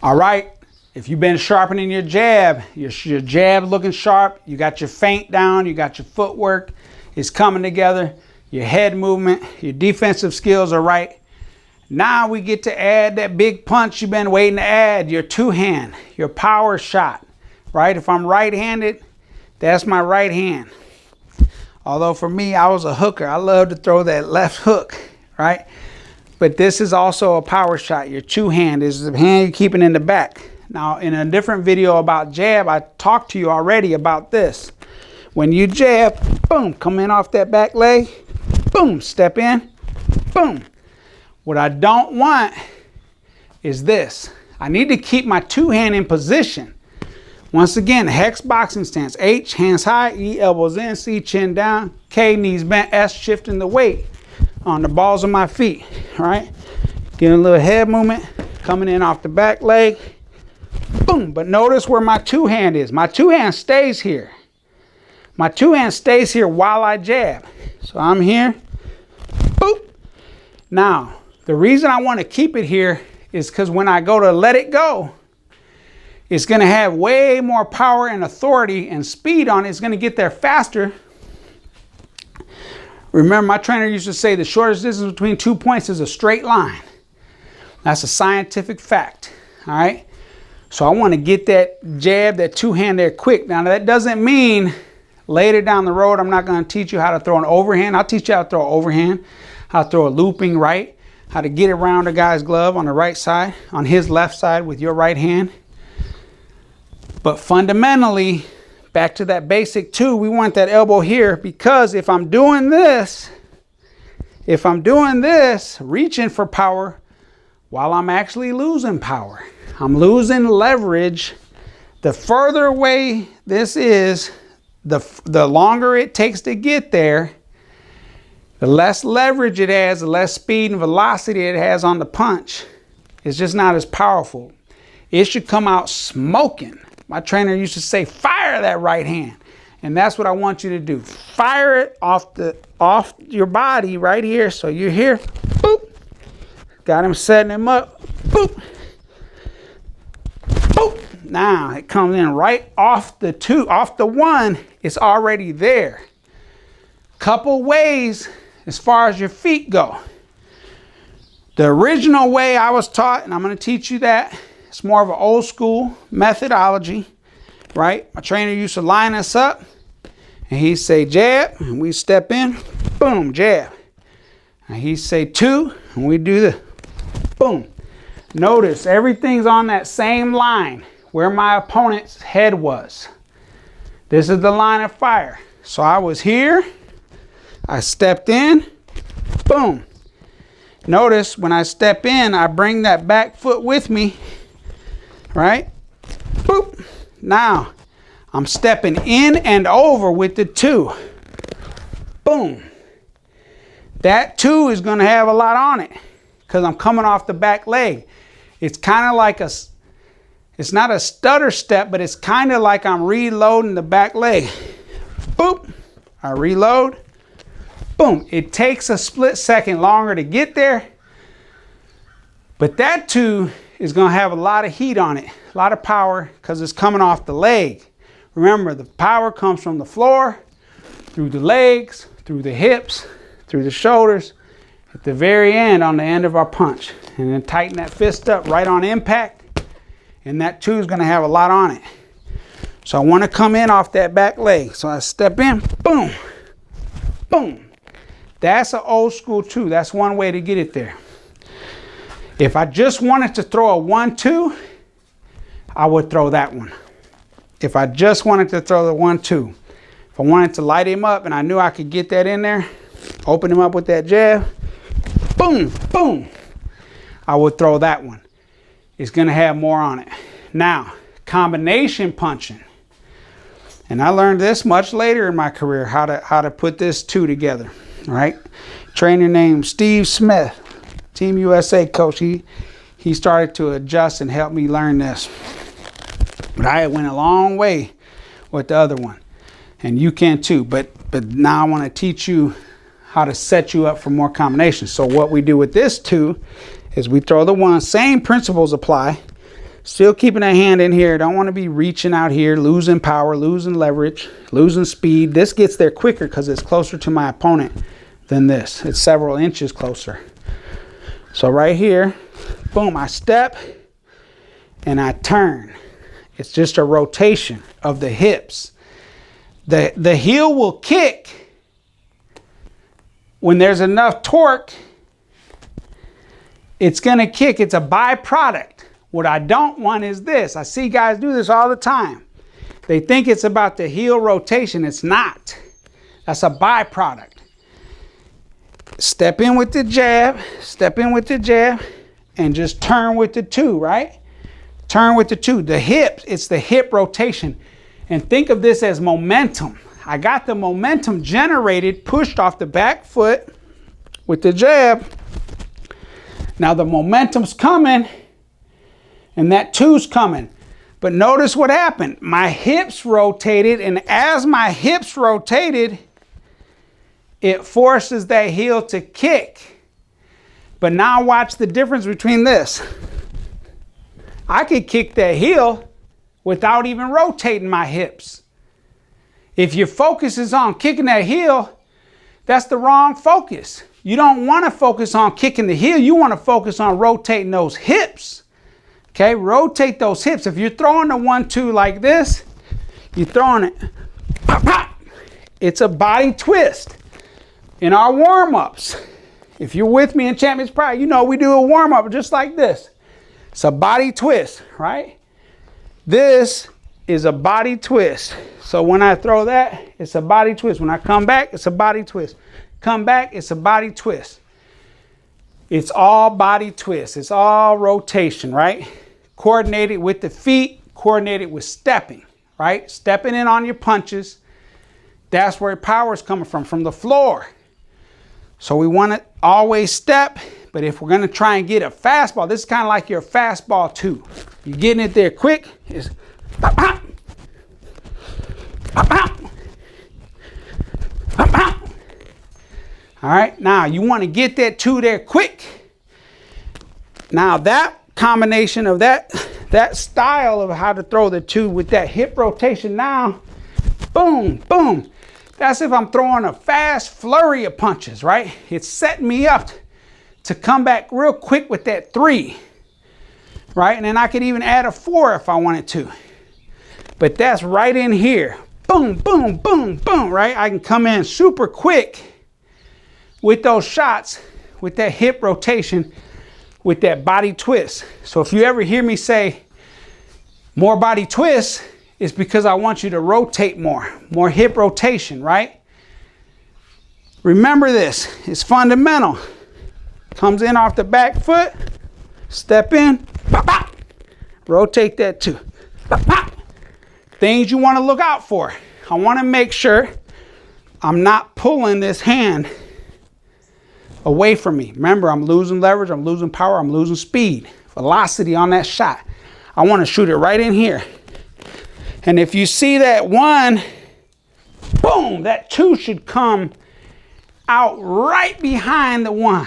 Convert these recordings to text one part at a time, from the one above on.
All right, if you've been sharpening your jab, your jab looking sharp, you got your feint down, you got your footwork is coming together, your head movement, your defensive skills are right. Now we get to add that big punch you've been waiting to add, your two-hand, your power shot, right? If I'm right-handed, that's my right hand. Although for me, I was a hooker. I love to throw that left hook, right? But this is also a power shot. Your two-hand is the hand you're keeping in the back. Now, in a different video about jab, I talked to you already about this. When you jab, boom, come in off that back leg, boom, step in, boom. What I don't want is this. I need to keep my two-hand in position. Once again, hex boxing stance. H, hands high, E, elbows in, C, chin down, K, knees bent, S, shifting the weight on the balls of my feet, right? Getting a little head movement, coming in off the back leg, boom. But notice where my two-hand is. My two-hand stays here. My two-hand stays here while I jab. So I'm here, boop. Now, the reason I want to keep it here is because when I go to let it go, it's going to have way more power and authority and speed on it. It's going to get there faster. Remember, my trainer used to say the shortest distance between 2 points is a straight line. That's a scientific fact, all right? So I want to get that jab, that two-hand there quick. Now, that doesn't mean later down the road I'm not going to teach you how to throw an overhand. I'll teach you how to throw an overhand, how to throw a looping right, how to get around a guy's glove on the right side, on his left side with your right hand. But fundamentally, back to that basic two, we want that elbow here, because if I'm doing this, reaching for power while I'm actually losing power, I'm losing leverage. The further away this is, the longer it takes to get there, the less leverage it has, the less speed and velocity it has on the punch. It's just not as powerful. It should come out smoking. My trainer used to say, fire that right hand. And that's what I want you to do. Fire it off your body right here. So you're here, boop. Got him setting him up, boop. Boop. Now it comes in right off the two, off the one, it's already there. Couple ways as far as your feet go. The original way I was taught, and I'm going to teach you that, it's more of an old school methodology, right? My trainer used to line us up and he'd say jab, and we step in, boom, jab. And he'd say two, and we do the boom. Notice everything's on that same line where my opponent's head was. This is the line of fire. So I was here, I stepped in, boom. Notice when I step in, I bring that back foot with me, right? Boop. Now, I'm stepping in and over with the two. Boom. That two is going to have a lot on it because I'm coming off the back leg. It's kind of like it's not a stutter step, but it's kind of like I'm reloading the back leg. Boop. I reload. Boom. It takes a split second longer to get there, but that two is going to have a lot of heat on it, a lot of power, because it's coming off the leg. Remember, the power comes from the floor, through the legs, through the hips, through the shoulders, at the very end on the end of our punch. And then tighten that fist up right on impact, and that two is going to have a lot on it. So I want to come in off that back leg. So I step in, boom, boom. That's an old school two. That's one way to get it there. If I just wanted to throw a 1-2, I would throw that one. If I just wanted to throw the 1-2. If I wanted to light him up and I knew I could get that in there, open him up with that jab, boom, boom, I would throw that one. It's going to have more on it. Now, combination punching. And I learned this much later in my career, how to put this two together, right? Trainer named Steve Smith, Team USA coach, he started to adjust and help me learn this. But I went a long way with the other one, and you can too. But now I want to teach you how to set you up for more combinations. So what we do with this two is we throw the one, same principles apply. Still keeping a hand in here. Don't want to be reaching out here, losing power, losing leverage, losing speed. This gets there quicker because it's closer to my opponent than this. It's several inches closer. So right here, boom, I step and I turn. It's just a rotation of the hips. The heel will kick when there's enough torque. It's going to kick. It's a byproduct. What I don't want is this. I see guys do this all the time. They think it's about the heel rotation. It's not. That's a byproduct. Step in with the jab, step in with the jab, and just turn with the two, right? Turn with the two. The hips, it's the hip rotation. And think of this as momentum. I got the momentum generated, pushed off the back foot with the jab. Now the momentum's coming, and that two's coming. But notice what happened. My hips rotated, and as my hips rotated, it forces that heel to kick. But now watch the difference between this. I could kick that heel without even rotating my hips. If your focus is on kicking that heel, that's the wrong focus. You don't want to focus on kicking the heel. You want to focus on rotating those hips. Okay, rotate those hips. If you're throwing the 1-2 like this, you're throwing it, pop, pop. It's a body twist. In our warm-ups, if you're with me in Champions Pride, you know we do a warm-up just like this. It's a body twist, right? This is a body twist. So when I throw that, it's a body twist. When I come back, it's a body twist. Come back, it's a body twist. It's all body twist. It's all rotation, right? Coordinated with the feet, coordinated with stepping, right? Stepping in on your punches. That's where power is coming from the floor. So we want to always step, but if we're going to try and get a fastball, this is kind of like your fastball too. You're getting it there quick. It's pop, pop, pop, pop, pop, pop. All right, now you want to get that two there quick. Now that combination of that style of how to throw the two with that hip rotation now, boom, boom. That's if I'm throwing a fast flurry of punches, right? It's setting me up to come back real quick with that 3, right? And then I could even add a 4 if I wanted to. But that's right in here. Boom, boom, boom, boom, right? I can come in super quick with those shots, with that hip rotation, with that body twist. So if you ever hear me say more body twists, it's because I want you to rotate more hip rotation, right? Remember this, it's fundamental. Comes in off the back foot, step in, pop, pop. Rotate that too, pop, pop. Things you want to look out for. I want to make sure I'm not pulling this hand away from me. Remember, I'm losing leverage, I'm losing power, I'm losing speed, velocity on that shot. I want to shoot it right in here. And if you see that 1, boom, that 2 should come out right behind the 1.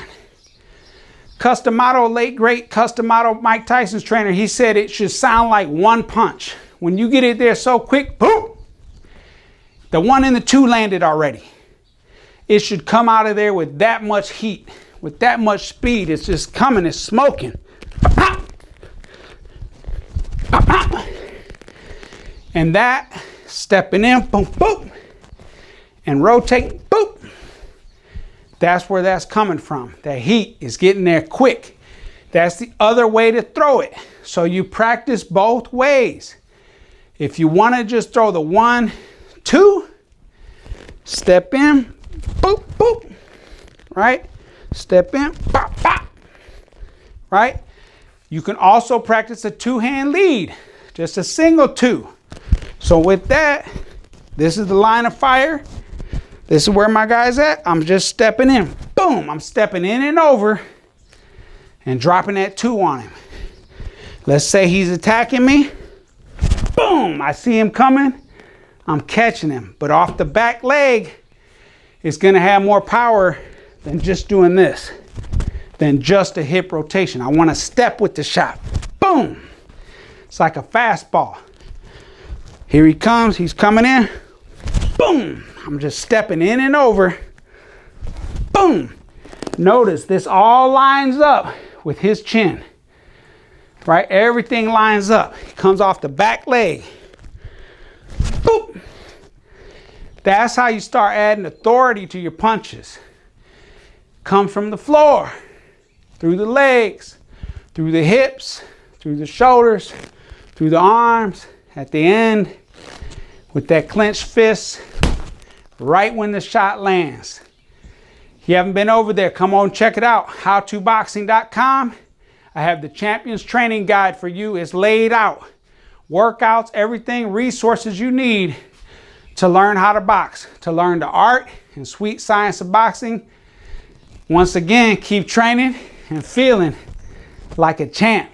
Customato, late great Customato, Mike Tyson's trainer, he said it should sound like 1 punch. When you get it there so quick, boom, the 1 and the 2 landed already. It should come out of there with that much heat, with that much speed. It's just coming, it's smoking. Pop, pop, pop. And that, stepping in, boom, boom, and rotating, boom. That's where that's coming from. That heat is getting there quick. That's the other way to throw it. So you practice both ways. If you want to just throw the 1, 2, step in, boop, boop, right? Step in, pop, pop, right? You can also practice a 2-hand lead, just a single 2. So with that, this is the line of fire. This is where my guy's at. I'm just stepping in. Boom, I'm stepping in and over and dropping that 2 on him. Let's say he's attacking me. Boom, I see him coming. I'm catching him. But off the back leg, it's going to have more power than just doing this, than just a hip rotation. I want to step with the shot. Boom. It's like a fastball. Here he comes, he's coming in. Boom! I'm just stepping in and over. Boom! Notice this all lines up with his chin. Right? Everything lines up. He comes off the back leg. Boop! That's how you start adding authority to your punches. Come from the floor, through the legs, through the hips, through the shoulders, through the arms, at the end, with that clenched fist, right when the shot lands. If you haven't been over there, come on, check it out, howtoboxing.com. I have the Champions Training Guide for you. It's laid out. Workouts, everything, resources you need to learn how to box, to learn the art and sweet science of boxing. Once again, keep training and feeling like a champ.